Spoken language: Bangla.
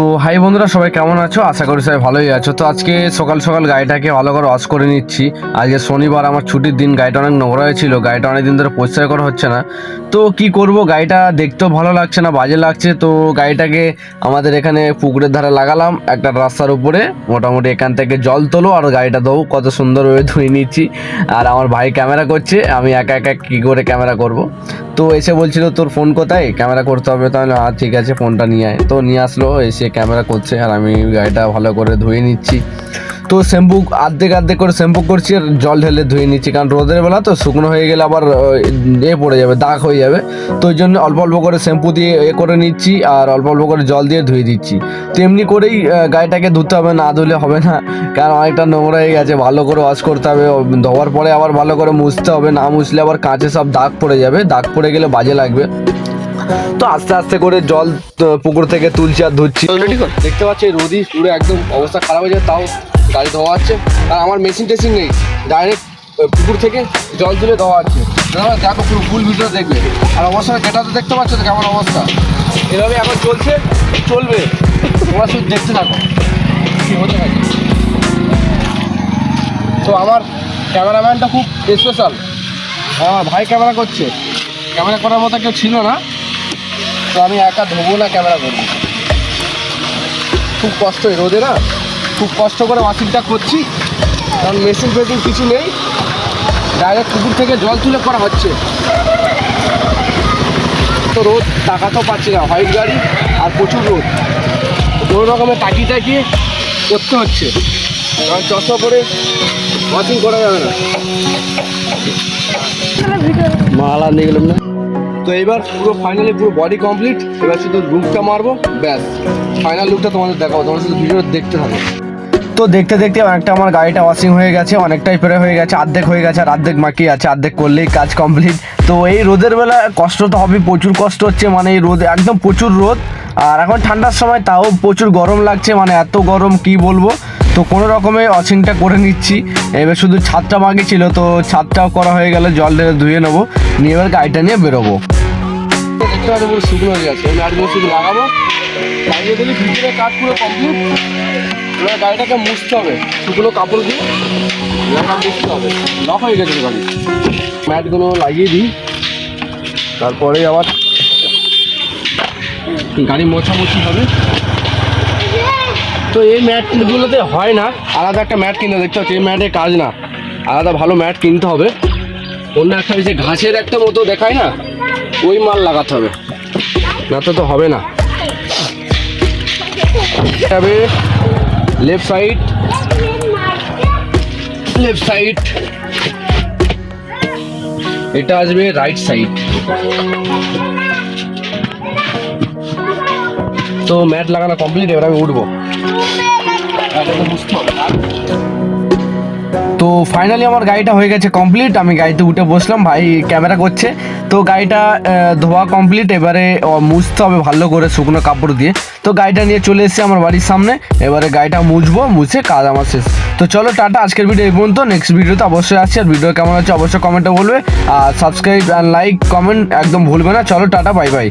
তো হাই বন্ধুরা, সবাই কেমন আছো? আশা করি সবাই ভালোই আছো। তো আজকে সকাল সকাল গাড়িটাকে ভালো করে ওয়াশ করে নিচ্ছি। আজকে শনিবার, আমার ছুটির দিন। গাড়িটা অনেক নোংরা হয়েছিল, গাড়িটা অনেক দিন ধরে পরিষ্কার করা হচ্ছে না। তো কি করব, গাড়িটা দেখতেও ভালো লাগছে না, বাজে লাগছে। তো গাড়িটাকে আমাদের এখানে পুকুরের ধারে লাগালাম একটা রাস্তার উপরে। মোটামুটি এখান থেকে জল তোলো আর গাড়িটা দাও, কত সুন্দরভাবে ধুয়ে নিচ্ছি। আর আমার ভাই ক্যামেরা করছে, আমি একা একা কী করে ক্যামেরা করব। তো এসে বলছিল তোর ফোন কোথায়, ক্যামেরা করতে হবে। তাহলে ঠিক আছে, ফোনটা নিয়ে আয়। তো নিয়ে আসলো, এসে ক্যামেরা করছে আর আমি গাড়িটা ভালো করে ধুয়ে নিচ্ছি। তো শ্যাম্পু আর্ধেক করে শ্যাম্পু করছি আর জল ঢেলে ধুয়ে নিচ্ছি, কারণ রোদের বেলা তো শুকনো হয়ে গেলে আবার পড়ে যাবে, দাগ হয়ে যাবে। তো ওই জন্য অল্প অল্প করে শ্যাম্পু দিয়ে করে নিচ্ছি আর অল্প অল্প করে জল দিয়ে ধুয়ে দিচ্ছি। তো এমনি করেই গাড়িটাকে ধুতে হবে, না ধুলে হবে না, কারণ অনেকটা নোংরা হয়ে গেছে। ভালো করে ওয়াশ করতে হবে, ধোয়ার পরে আবার ভালো করে মুছতে হবে, না মুছলে আবার কাঁচে সব দাগ পড়ে যাবে, দাগ পড়ে গেলে বাজে লাগবে। তো আস্তে আস্তে করে জল পুকুর থেকে তুলছি আর ধুচ্ছি। দেখতে পাচ্ছি রোদি পুরো একদম অবস্থা খারাপ হয়ে যায়, তাও গাড়ি ধোয়া হচ্ছে। আর আমার মেশিন টেশিন নেই, ডাইরেক্ট পুকুর থেকে জল তুলে ধোয়া হচ্ছে। দেখো পুরো ফুল ভিডিও দেখবে। আর অবস্থাটা যেটা তো দেখতে পাচ্ছ তো কেমন অবস্থা। এভাবে এখন চলবে, তোমরা শুধু দেখতে থাকো কি হতে থাকে। তো আমার ক্যামেরাম্যানটা খুব স্পেশাল, আমার ভাই ক্যামেরা করছে, ক্যামেরা করার মতো কেউ ছিল না। তো আমি একা ধোবো না, ক্যামেরা করবো। খুব কষ্ট, রোদে না, খুব কষ্ট করে ওয়াশিংটা করছি, কারণ মেশিন ফেশিন কিছু নেই, ডাইরেক্ট পুকুর থেকে জল তুলে করা হচ্ছে। তো রোদ তাকাতেও পাচ্ছি না, হোয়াইট গাড়ি আর প্রচুর রোদ, কোনো রকমের তাকিয়ে করতে হচ্ছে, কারণ চশমা পরে ওয়াশিং করা যাবে না। মালা নিয়ে গেলাম না। তো এবার পুরো ফাইনালি পুরো বডি কমপ্লিট, এবার শুধু লুকটা মারবো, ব্যাস ফাইনাল লুকটা তোমাদের দেখাবো, তোমার শুধু ভিডিও দেখতে থাকো। তো দেখতে দেখতে অনেকটা আমার গাড়িটা ওয়াশিং হয়ে গেছে, অনেকটাই প্রায় হয়ে গেছে, অর্ধেক হয়ে গেছে আর অর্ধেক বাকি আছে, অর্ধেক করলেই কাজ কমপ্লিট। তো এই রোদের বেলা কষ্ট তো হবে, প্রচুর কষ্ট হচ্ছে, মানে এই রোদ একদম প্রচুর রোদ। আর এখন ঠান্ডার সময় তাও প্রচুর গরম লাগছে, মানে এত গরম কি বলবো। তো কোনো রকমে ওয়াশিংটা করে নিচ্ছি। এবার শুধু ছাদটা বাকি ছিল, তো ছাদটাও করা হয়ে গেলে জল ঢেলে ধুয়ে নেবো, নিয়ে এবার গাড়িটা নিয়ে বেরোবো। দেখতে পাচ্ছি পুরো শুকনো হয়ে গেছে, আমি আজকে শুধু লাগাবো, লাগিয়ে দিলে ভিতরে কাজ পুরো কমপ্লিট। এবার গাড়িটাকে মুছতে হবে, শুকনো কাপড় দিয়ে মুছতে হবে, লক হয়ে গেছে গাড়ি। ম্যাটগুলো লাগিয়ে দিই, তারপরে আবার গাড়ি মোছামুছি হবে। তো এই ম্যাটগুলোতে হয় না, আলাদা একটা ম্যাট কিনতে, দেখতে হচ্ছে এই ম্যাটের কাজ না, আলাদা ভালো ম্যাট কিনতে হবে। অন্য একটা যে ঘাসের একটা মতো দেখায় না, ওই মাল লাগাতে হবে, না তো হবে না। তবে লেফট সাইড, এটা আসবে রাইট সাইড। তো ম্যাট লাগানো কমপ্লিট, এবার আমি উঠবো। তো ফাইনালি আমার গাড়িটা হয়ে গেছে কমপ্লিট, আমি গাড়িতে উঠে বসলাম, ভাই ক্যামেরা করছে। তো গাড়িটা ধোয়া কমপ্লিট, এবারে মুছতে হবে ভালো করে শুকনো কাপড় দিয়ে। তো গাড়িটা নিয়ে চলে এসেছি আমার বাড়ির সামনে, এবারে গাড়িটা মুছবো, মুছে কাজ আমার শেষ। তো চলো টাটা, আজকের ভিডিও এই পর্যন্ত। নেক্সট ভিডিওতে অবশ্যই আসছে, আর ভিডিও কেমন হচ্ছে অবশ্যই কমেন্টে বলবে, আর সাবস্ক্রাইব অ্যান্ড লাইক কমেন্ট একদম ভুলবে না। চলো টাটা, বাই বাই।